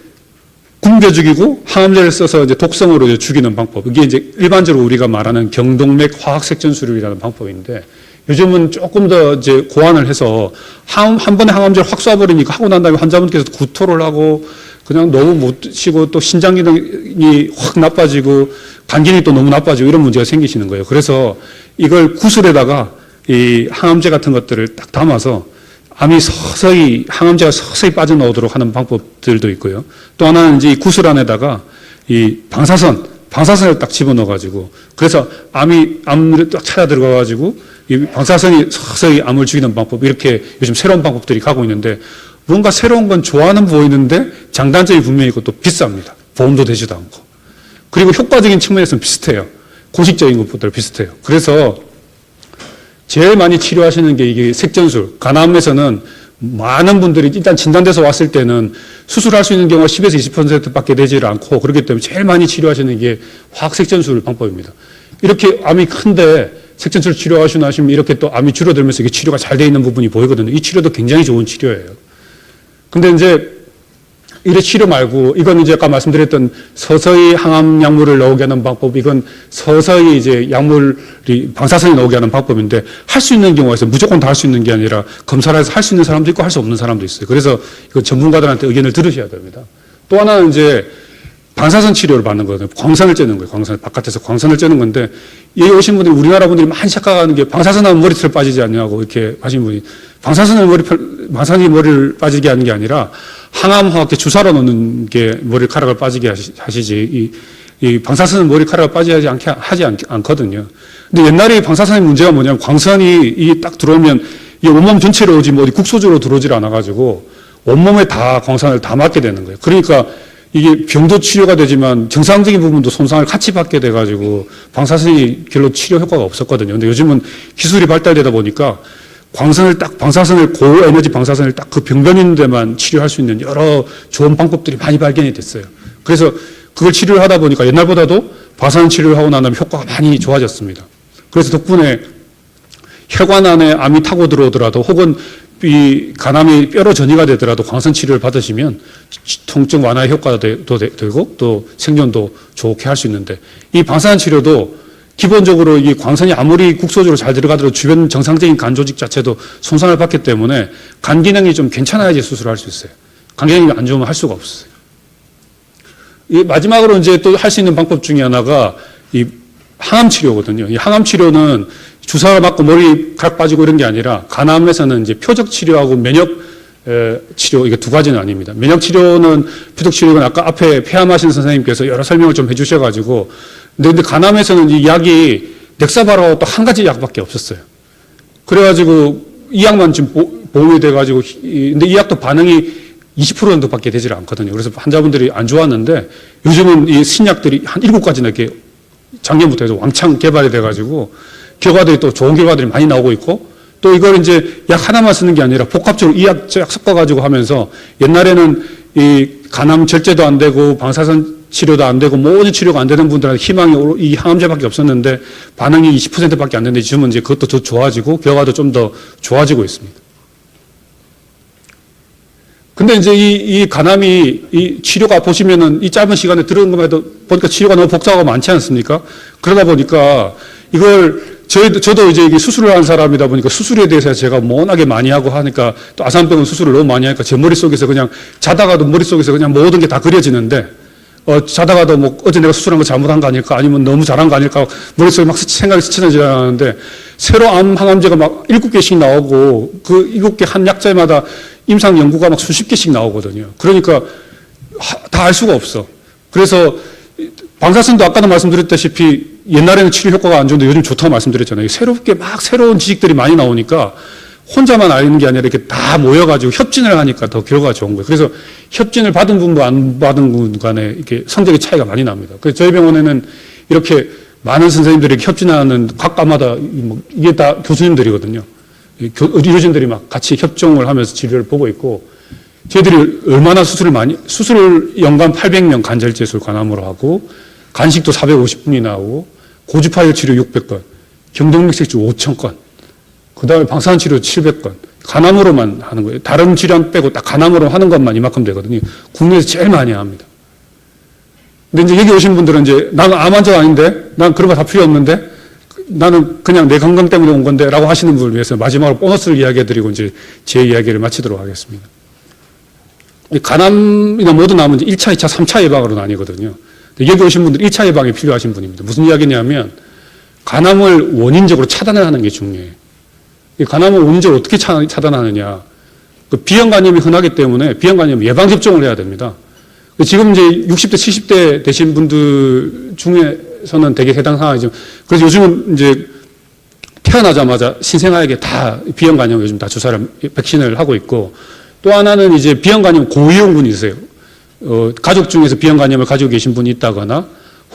굶겨 죽이고 항암제를 써서 이제 독성으로 이제 죽이는 방법. 이게 이제 일반적으로 우리가 말하는 경동맥 화학색전술이라는 방법인데 요즘은 조금 더 이제 고안을 해서 한 번에 항암제를 확 쏴버리니까 하고 난 다음에 환자분께서 구토를 하고 그냥 너무 못 쉬고 또 신장 기능이 확 나빠지고 간 기능이 또 너무 나빠지고 이런 문제가 생기시는 거예요. 그래서 이걸 구슬에다가 이 항암제 같은 것들을 딱 담아서 암이 서서히 항암제가 서서히 빠져나오도록 하는 방법들도 있고요. 또 하나는 이제 이 구슬 안에다가 이 방사선을 딱 집어넣어 가지고 그래서 암을 딱 찾아 들어가 가지고 이 방사선이 서서히 암을 죽이는 방법 이렇게 요즘 새로운 방법들이 가고 있는데 뭔가 새로운 건 좋아는 보이는데 장단점이 분명히 있고 또 비쌉니다. 보험도 되지도 않고. 그리고 효과적인 측면에서는 비슷해요. 고식적인 것보다 비슷해요. 그래서 제일 많이 치료하시는 게 이게 색전술. 간암에서는 많은 분들이 일단 진단돼서 왔을 때는 수술할 수 있는 경우가 10에서 20%밖에 되지 않고 그렇기 때문에 제일 많이 치료하시는 게 화학색전술 방법입니다. 이렇게 암이 큰데 색전술 치료하시고 나시면 이렇게 또 암이 줄어들면서 이게 치료가 잘 돼 있는 부분이 보이거든요. 이 치료도 굉장히 좋은 치료예요. 근데 이제 이래 치료 말고 이건 이제 아까 말씀드렸던 서서히 항암 약물을 나오게 하는 방법 이건 서서히 이제 약물이 방사선이 나오게 하는 방법인데 할 수 있는 경우가 있어요. 무조건 다 할 수 있는 게 아니라 검사를 해서 할 수 있는 사람도 있고 할 수 없는 사람도 있어요. 그래서 이거 전문가들한테 의견을 들으셔야 됩니다. 또 하나는 이제 방사선 치료를 받는 거거든요. 광선을 찌는 거예요. 바깥에서 광선을 찌는 건데 여기 오신 분들이 우리나라 분들이 많이 착각하는 게 방사선하면 머리털 빠지지 않냐고 이렇게 하신 분이 방사선이 머리를 빠지게 하는 게 아니라 항암화학제 주사로 넣는 게 머리카락을 빠지게 하시지 이 방사선은 머리카락을 빠지지 않게 하지 않거든요. 근데 옛날에 방사선의 문제가 뭐냐면 광선이 딱 들어오면 이 온몸 전체로 오지 뭐 어디 국소적으로 들어오질 않아가지고 온몸에 다 광선을 다 맞게 되는 거예요. 그러니까 이게 병도 치료가 되지만 정상적인 부분도 손상을 같이 받게 돼가지고 방사선이 별로 치료 효과가 없었거든요. 근데 요즘은 기술이 발달되다 보니까 방사선을 고에너지 방사선을 딱 그 병변 있는 데만 치료할 수 있는 여러 좋은 방법들이 많이 발견이 됐어요. 그래서 그걸 치료를 하다 보니까 옛날보다도 방사선 치료를 하고 난 다음에 효과가 많이 좋아졌습니다. 그래서 덕분에 혈관 안에 암이 타고 들어오더라도 혹은 이 간암이 뼈로 전이가 되더라도 광선 치료를 받으시면 통증 완화의 효과도 되고 또 생존도 좋게 할 수 있는데 이 방사선 치료도 기본적으로 이 광선이 아무리 국소적으로 잘 들어가더라도 주변 정상적인 간 조직 자체도 손상을 받기 때문에 간 기능이 좀 괜찮아야지 수술을 할 수 있어요. 간 기능이 안 좋으면 할 수가 없어요. 이 마지막으로 이제 또 할 수 있는 방법 중에 하나가 이 항암 치료거든요. 이 항암 치료는 주사 맞고 머리카락 빠지고 이런 게 아니라 간암에서는 이제 표적 치료하고 면역 치료 이게 두 가지는 아닙니다. 면역 치료는 표적 치료는 아까 앞에 폐암하신 선생님께서 여러 설명을 좀 해주셔가지고 근데 간암에서는 이 약이 넥사바라고 또 한 가지 약밖에 없었어요. 그래가지고 이 약만 지금 보험이 돼가지고 근데 이 약도 반응이 20% 정도밖에 되질 않거든요. 그래서 환자분들이 안 좋았는데 요즘은 이 신약들이 한 7가지나 이렇게 작년부터 해서 왕창 개발이 돼가지고 결과들이 또 좋은 결과들이 많이 나오고 있고 또 이걸 이제 약 하나만 쓰는 게 아니라 복합적으로 이 약 섞어가지고 하면서 옛날에는 이 간암 절제도 안 되고 방사선 치료도 안 되고 모든 치료가 안 되는 분들한테 희망이 이 항암제밖에 없었는데 반응이 20%밖에 안 되는데 지금은 이제 그것도 더 좋아지고 결과도 좀 더 좋아지고 있습니다. 근데 이제 이 간암이 이 치료가 보시면은 이 짧은 시간에 들어온 것만 해도 보니까 치료가 너무 복잡하고 많지 않습니까? 그러다 보니까 이걸 저도 이제 이게 수술을 한 사람이다 보니까 수술에 대해서 제가 워낙에 많이 하고 하니까 또 아산병원 수술을 너무 많이 하니까 제 머릿속에서 그냥 자다가도 머릿속에서 그냥 모든 게 다 그려지는데 자다가도 뭐 어제 내가 수술한 거 잘못한 거 아닐까 아니면 너무 잘한 거 아닐까 머릿속에 막 생각이 스치는지라는데 새로 암 항암제가 막 7개씩 나오고 그 7개 한 약자마다 임상 연구가 막 수십 개씩 나오거든요. 그러니까 다 알 수가 없어. 그래서 방사선도 아까도 말씀드렸다시피 옛날에는 치료 효과가 안 좋은데 요즘 좋다고 말씀드렸잖아요. 새롭게 막 새로운 지식들이 많이 나오니까 혼자만 아는 게 아니라 이렇게 다 모여가지고 협진을 하니까 더 결과가 좋은 거예요. 그래서 협진을 받은 분과 안 받은 분 간에 이렇게 성적의 차이가 많이 납니다. 그래서 저희 병원에는 이렇게 많은 선생님들이 협진하는 각과마다 이게 다 교수님들이거든요. 의료진들이 막 같이 협종을 하면서 치료를 보고 있고 저희들이 얼마나 수술을 연간 800명 간절제술 간암으로 하고 간식도 450분이 나오고 고주파열 치료 600건, 경동맥색주 5,000건, 그 다음에 방사선 치료 700건, 간암으로만 하는 거예요. 다른 질환 빼고 딱 간암으로 하는 것만 이만큼 되거든요. 국내에서 제일 많이 합니다. 근데 이제 여기 오신 분들은 이제 나는 암 환자 아닌데, 난 그런 거 다 필요 없는데, 나는 그냥 내 건강 때문에 온 건데, 라고 하시는 분을 위해서 마지막으로 보너스를 이야기해드리고 이제 제 이야기를 마치도록 하겠습니다. 간암이나 모든 암은 이제 1차, 2차, 3차 예방으로 나뉘거든요. 여기 오신 분들 1차 예방이 필요하신 분입니다. 무슨 이야기냐면 간암을 원인적으로 차단을 하는 게 중요해요. 이 간암을 원인적으로 어떻게 차단하느냐. 그 비형간염이 흔하기 때문에 비형간염 예방접종을 해야 됩니다. 지금 이제 60대, 70대 되신 분들 중에서는 되게 해당 상황이죠. 그래서 요즘은 이제 태어나자마자 신생아에게 다 비형간염 요즘 다 주사를, 백신을 하고 있고 또 하나는 이제 비형간염 고위험군이 있어요. 가족 중에서 비형간염을 가지고 계신 분이 있다거나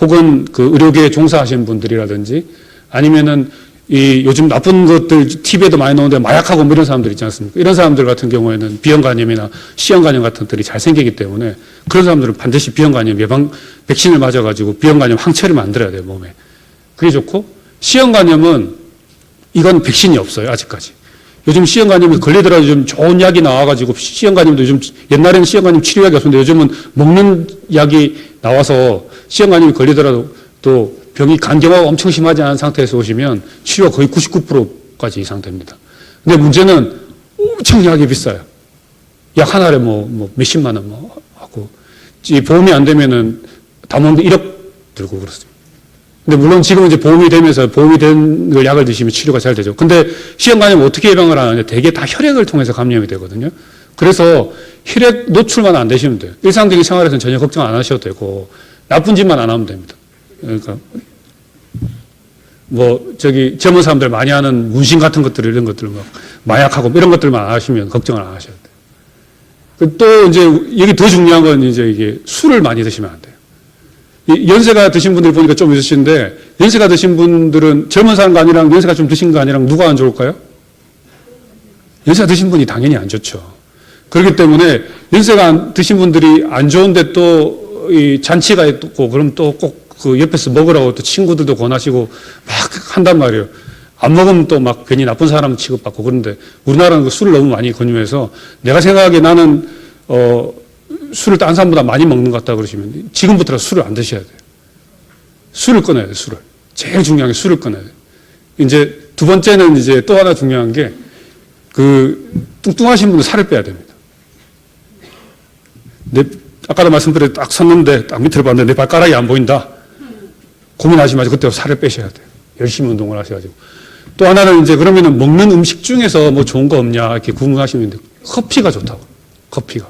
혹은 그 의료계에 종사하시는 분들이라든지 아니면은 이 요즘 나쁜 것들 TV에도 많이 나오는데 마약하고 뭐 이런 사람들 있지 않습니까? 이런 사람들 같은 경우에는 비형간염이나 C형간염 같은 것들이 잘 생기기 때문에 그런 사람들은 반드시 비형간염 예방 백신을 맞아가지고 비형간염 항체를 만들어야 돼요, 몸에. 그게 좋고 C형간염은 이건 백신이 없어요, 아직까지. 요즘 C형간염이 걸리더라도 좀 좋은 약이 나와가지고 C형간염도 요즘 옛날에는 C형간염 치료약이 없었는데 요즘은 먹는 약이 나와서 C형간염이 걸리더라도 또 병이 간경화가 엄청 심하지 않은 상태에서 오시면 치료가 거의 99%까지 이상됩니다. 근데 문제는 엄청 약이 비싸요. 약 하나에 뭐 몇십만 원 뭐 하고 보험이 안 되면은 다 먹는데 1억 들고 그렇습니다. 근데 물론 지금 이제 보험이 되면서 보험이 된 걸 약을 드시면 치료가 잘 되죠. 근데 C형간염 어떻게 예방을 하느냐? 대개 다 혈액을 통해서 감염이 되거든요. 그래서 혈액 노출만 안 되시면 돼요. 일상적인 생활에서는 전혀 걱정 안 하셔도 되고 나쁜 짓만 안 하면 됩니다. 그러니까 젊은 사람들 많이 하는 문신 같은 것들 이런 것들 막 마약하고 이런 것들만 안 하시면 걱정을 안 하셔도 돼요. 또 이제 여기 더 중요한 건 이제 이게 술을 많이 드시면 안 돼요. 연세가 드신 분들 보니까 좀 있으신데 연세가 드신 분들은 젊은 사람과 아니랑 연세가 좀 드신 거 아니랑 누가 안 좋을까요? 연세가 드신 분이 당연히 안 좋죠. 그렇기 때문에 연세가 드신 분들이 안 좋은데 또 이 잔치가 있고 그럼 또 꼭 그 옆에서 먹으라고 또 친구들도 권하시고 막 한단 말이에요. 안 먹으면 또 막 괜히 나쁜 사람 취급받고 그런데 우리나라는 그 술을 너무 많이 권유해서 내가 생각하기에 나는 술을 딴 사람보다 많이 먹는 것 같다 그러시면 지금부터 술을 안 드셔야 돼요. 술을 끊어야 돼요. 술을. 제일 중요한 게 술을 끊어야 돼요. 이제 두 번째는 이제 또 하나 중요한 게 그 뚱뚱하신 분은 살을 빼야 됩니다. 아까도 말씀드렸듯이 딱 섰는데 딱 밑을 봤는데 내 발가락이 안 보인다. 고민하지 마시고 그때 살을 빼셔야 돼요. 열심히 운동을 하셔가지고. 또 하나는 이제 그러면은 먹는 음식 중에서 뭐 좋은 거 없냐 이렇게 궁금하시는데 커피가 좋다고. 커피가.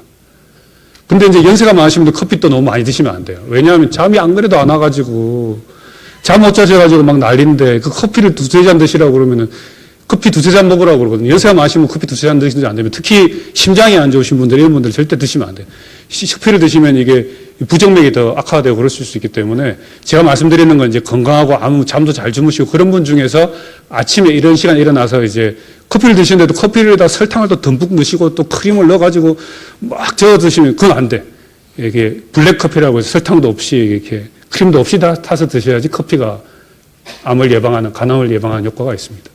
근데 이제 연세가 많으신 분들 커피 또 너무 많이 드시면 안 돼요. 왜냐하면 잠이 안 그래도 안 와가지고 잠 못 자셔가지고 막 난리인데 그 커피를 두세 잔 드시라고 그러면은 커피 두세 잔 먹으라고 그러거든요. 연세가 많으시면 커피 두세 잔 드시는지 안 되면 특히 심장이 안 좋으신 분들 이런 분들 절대 드시면 안 돼요. 커피를 드시면 이게 부정맥이 더 악화되고 그럴 수 있기 때문에 제가 말씀드리는 건 이제 건강하고 아무 잠도 잘 주무시고 그런 분 중에서 아침에 이런 시간에 일어나서 이제 커피를 드시는데도 커피에다 설탕을 또 듬뿍 넣으시고 또 크림을 넣어가지고 막 저어 드시면 그건 안 돼. 이게 블랙 커피라고 해서 설탕도 없이 이렇게 크림도 없이 다 타서 드셔야지 커피가 암을 예방하는 간암을 예방하는 효과가 있습니다.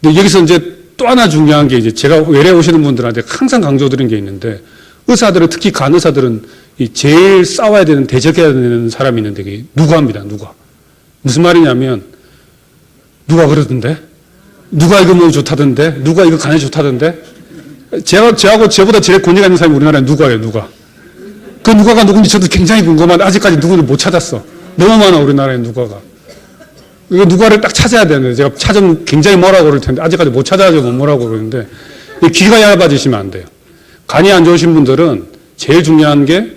근데 여기서 이제 또 하나 중요한 게 이제 제가 외래 오시는 분들한테 항상 강조드린 게 있는데 의사들은 특히 간 의사들은 제일 싸워야 되는 대적해야 되는 사람이 있는데 그게 누가입니다. 누가. 무슨 말이냐면 누가 그러던데? 누가 이거 뭐 좋다던데? 누가 이거 간에 좋다던데? 저하고 저보다 제일 권위가 있는 사람이 우리나라에 누가예요. 누가. 그 누가가 누군지 저도 굉장히 궁금한데 아직까지 누구를 못 찾았어. 너무 많아 우리나라에 누가가. 이거 누가를 딱 찾아야 되는데 제가 찾으면 굉장히 뭐라고 그럴 텐데 아직까지 못 찾아가지고 뭐라고 그러는데 귀가 얇아지시면 안 돼요. 간이 안 좋으신 분들은 제일 중요한 게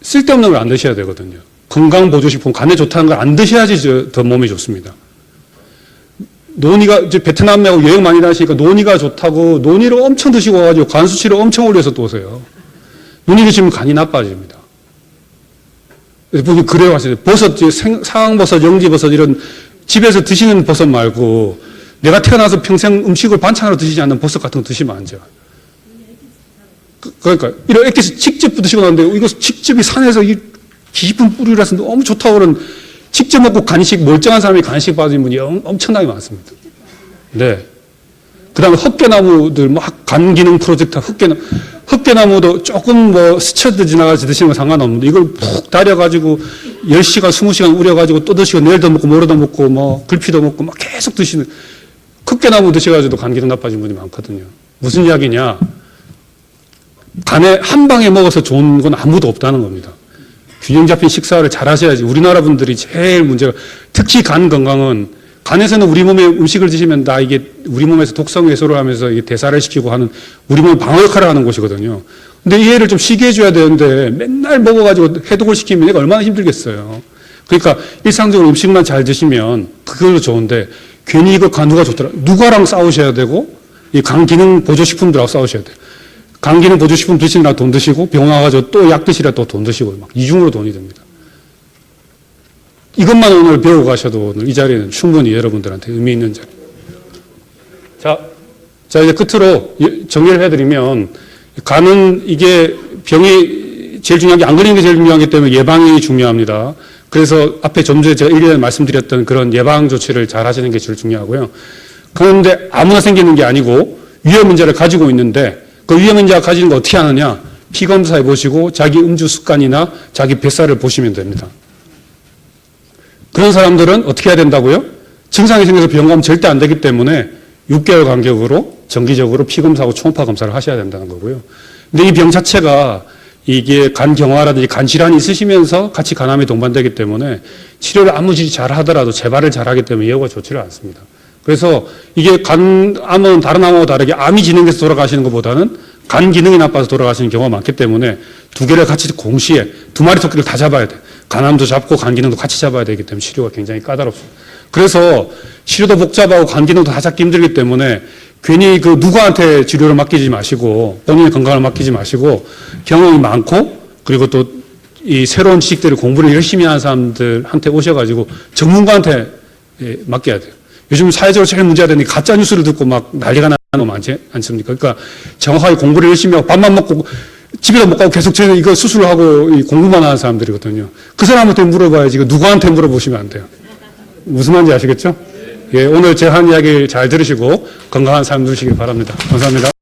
쓸데없는 걸 안 드셔야 되거든요. 건강보조식품, 간에 좋다는 걸 안 드셔야지 더 몸에 좋습니다. 논이가, 이제 베트남하고 여행 많이 다니시니까 논이가 좋다고 논이를 엄청 드시고 와가지고 간 수치를 엄청 올려서 또 오세요. 논이 드시면 간이 나빠집니다. 보기 그래요 하시죠. 버섯, 상황버섯, 영지버섯 이런 집에서 드시는 버섯 말고 내가 태어나서 평생 음식을 반찬으로 드시지 않는 버섯 같은 거 드시면 안 돼요. 그러니까 이런 액기스 직접 드시고 나는데 이거 직접이 산에서 이 깊은 뿌리라서 너무 좋다고 그러는 직접 먹고 간식 멀쩡한 사람이 간식 받은 분이 엄청나게 많습니다. 네. 그다음에 헛개나무들 막 간 기능 프로젝트 헛개나무도 조금 뭐 스쳐도 지나가서 드시는 건 상관없는데 이걸 푹 달여가지고 10시간 20시간 우려가지고 또 드시고 내일도 먹고 모레도 먹고 뭐 글피도 먹고 막 계속 드시는 헛개나무 드셔가지고 간 기능 나빠진 분이 많거든요. 무슨 이야기냐? 간에 한 방에 먹어서 좋은 건 아무도 없다는 겁니다. 균형 잡힌 식사를 잘 하셔야지. 우리나라 분들이 제일 문제가 특히 간 건강은 간에서는 우리 몸에 음식을 드시면 다 이게 우리 몸에서 독성 해소를 하면서 이게 대사를 시키고 하는 우리 몸의 방어 역할을 하는 곳이거든요. 근데 이 애를 좀 쉬게 해줘야 되는데 맨날 먹어가지고 해독을 시키면 얘가 얼마나 힘들겠어요. 그러니까 일상적으로 음식만 잘 드시면 그걸로 좋은데 괜히 이거 누가 좋더라. 누가랑 싸우셔야 되고 이 간 기능 보조식품들하고 싸우셔야 돼요. 간 기능 보조식품 드시느라 돈 드시고 병원 와가지고 또 약 드시라 또 돈 드시고 막 이중으로 돈이 듭니다. 이것만 오늘 배우고 가셔도 오늘 이 자리는 충분히 여러분들한테 의미 있는 자리. 자 이제 끝으로 정리를 해드리면 간은 이게 병이 제일 중요한 게 안 걸리는 게 제일 중요하기 때문에 예방이 중요합니다. 그래서 앞에 좀 전에 제가 1, 2년 말씀드렸던 그런 예방 조치를 잘 하시는 게 제일 중요하고요. 그런데 아무나 생기는 게 아니고 위험 문제를 가지고 있는데 그 위험 문제가 가지는 거 어떻게 하느냐? 피 검사해 보시고 자기 음주 습관이나 자기 뱃살을 보시면 됩니다. 그런 사람들은 어떻게 해야 된다고요? 증상이 생겨서 병원 가면 절대 안 되기 때문에 6개월 간격으로 정기적으로 피 검사하고 초음파 검사를 하셔야 된다는 거고요. 근데 이 병 자체가 이게 간 경화라든지 간 질환이 있으시면서 같이 간암에 동반되기 때문에 치료를 아무리 잘 하더라도 재발을 잘 하기 때문에 예후가 좋지를 않습니다. 그래서 이게 간암은 다른 암하고 다르게 암이 진행돼서 돌아가시는 것보다는 간 기능이 나빠서 돌아가시는 경우가 많기 때문에 두 개를 같이 동시에 두 마리 토끼를 다 잡아야 돼요. 간암도 잡고 간 기능도 같이 잡아야 되기 때문에 치료가 굉장히 까다롭습니다. 그래서 치료도 복잡하고 간 기능도 다 잡기 힘들기 때문에 괜히 그 누구한테 치료를 맡기지 마시고 본인의 건강을 맡기지 마시고 경험이 많고 그리고 또 이 새로운 지식들을 공부를 열심히 하는 사람들한테 오셔가지고 전문가한테 맡겨야 돼요. 요즘 사회적으로 제일 문제가 되는 게 가짜 뉴스를 듣고 막 난리가 나는 거 많지 않습니까? 그러니까 정확하게 공부를 열심히 하고 밥만 먹고 집에도 못 가고 계속 저는 이거 수술을 하고 공부만 하는 사람들이거든요. 그 사람한테 물어봐야지 이거 누구한테 물어보시면 안 돼요. 무슨 말인지 아시겠죠? 예, 오늘 제 한 이야기 잘 들으시고 건강한 삶 누리시길 바랍니다. 감사합니다.